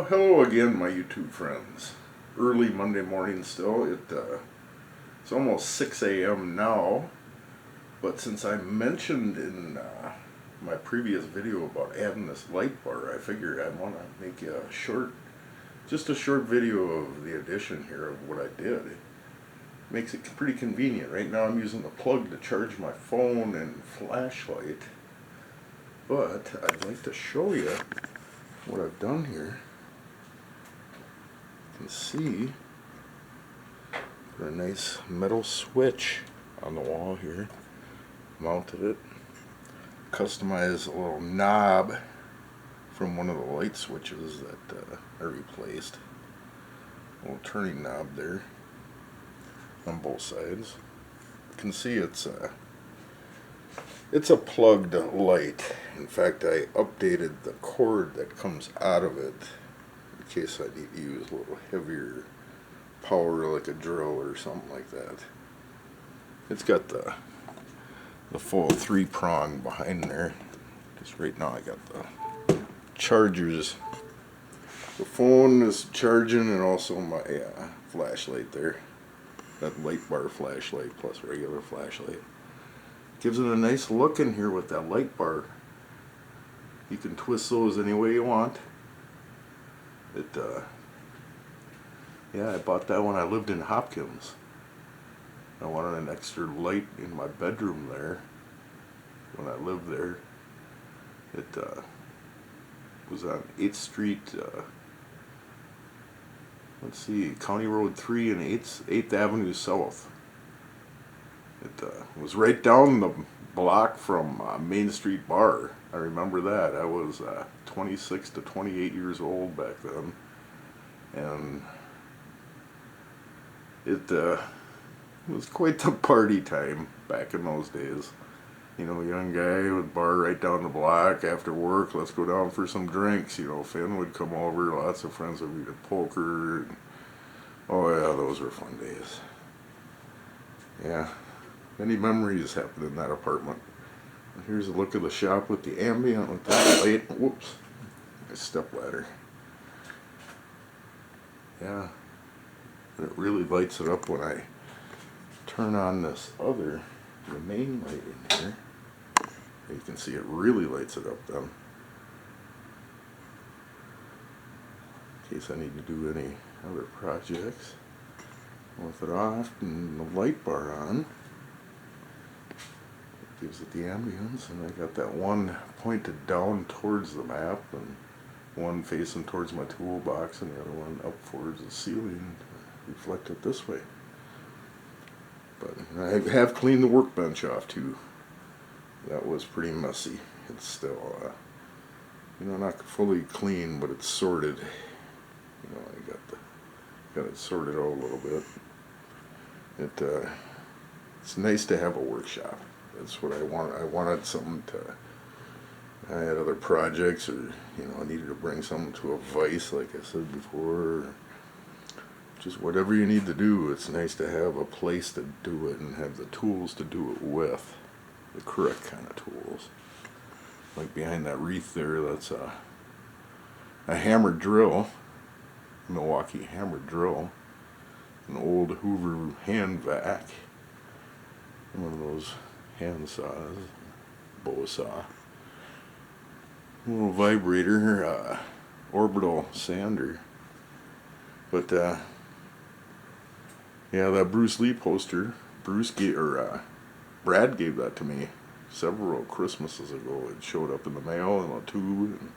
Hello again, my YouTube friends. Early Monday morning still. It's almost 6 a.m. now, but since I mentioned in my previous video about adding this light bar, I figured I'd want to make you just a short video of the addition here of what I did. It makes it pretty convenient. Right now I'm using the plug to charge my phone and flashlight, but I'd like to show you what I've done here. You can see a nice metal switch on the wall here. Mounted it. Customized a little knob from one of the light switches that I replaced. A little turning knob there on both sides. You can see it's a plugged light. In fact, I updated the cord that comes out of it in case I need to use a little heavier power like a drill or something like that. It's got the full 3-prong behind there. Just right now I got the chargers. The phone is charging and also my flashlight there. That light bar flashlight plus regular flashlight. Gives it a nice look in here with that light bar. You can twist those any way you want. Yeah, I bought that when I lived in Hopkins. I wanted an extra light in my bedroom there when I lived there. It was on 8th Street, let's see, County Road 3 and 8th Avenue South. It was right down the block from Main Street Bar. I remember that. I was 26 to 28 years old back then. And it was quite the party time back in those days. You know, young guy with bar right down the block after work. Let's go down for some drinks. You know, Finn would come over. Lots of friends would be to poker. And, oh yeah, those were fun days. Yeah, many memories happened in that apartment. And here's a look of the shop with the ambient with that light. Whoops, my stepladder. Yeah, and it really lights it up when I turn on this the main light in here. You can see it really lights it up then. In case I need to do any other projects. With it off and the light bar on. It gives it the ambience, and I got that one pointed down towards the map and one facing towards my toolbox and the other one up towards the ceiling to reflect it this way. But I have cleaned the workbench off too. That was pretty messy. It's still, you know, not fully clean, but it's sorted. You know, I got it sorted out a little bit. It's nice to have a workshop. That's what I want. I wanted something to. I had other projects, or you know, I needed to bring something to a vice, like I said before. Just whatever you need to do, it's nice to have a place to do it and have the tools to do it with, the correct kind of tools. Like behind that wreath there, that's a hammer drill, Milwaukee hammer drill, an old Hoover hand vac, one of those hand saws, bow saw, a little vibrator, orbital sander, but yeah, that Bruce Lee poster, Brad gave that to me several Christmases ago. It showed up in the mail in a tube. And,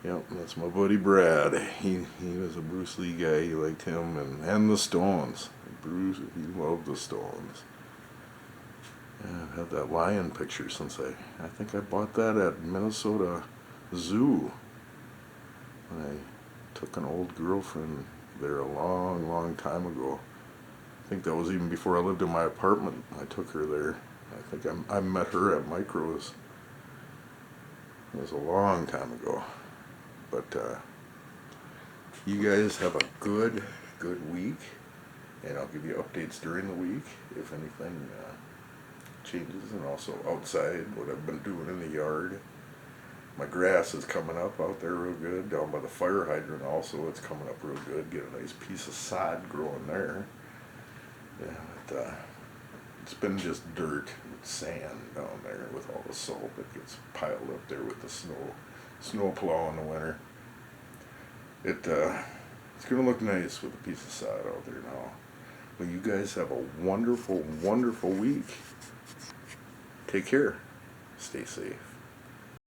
yep, that's my buddy Brad. He was a Bruce Lee guy. He liked him and the Stones. Bruce, he loved the Stones. Yeah, I've had that lion picture since I think I bought that at Minnesota Zoo. When I took an old girlfriend there a long time ago. I think that was even before I lived in my apartment. I took her there. I think I met her at Micros. It was a long time ago. But you guys have a good week, and I'll give you updates during the week if anything changes, and also outside what I've been doing in the yard. My grass is coming up out there real good. Down by the fire hydrant also, it's coming up real good. Get a nice piece of sod growing there. Yeah, it's been just dirt and sand down there with all the salt that gets piled up there with the snow plow in the winter. It's gonna look nice with a piece of sod out there now. Well, you guys have a wonderful, wonderful week. Take care. Stay safe.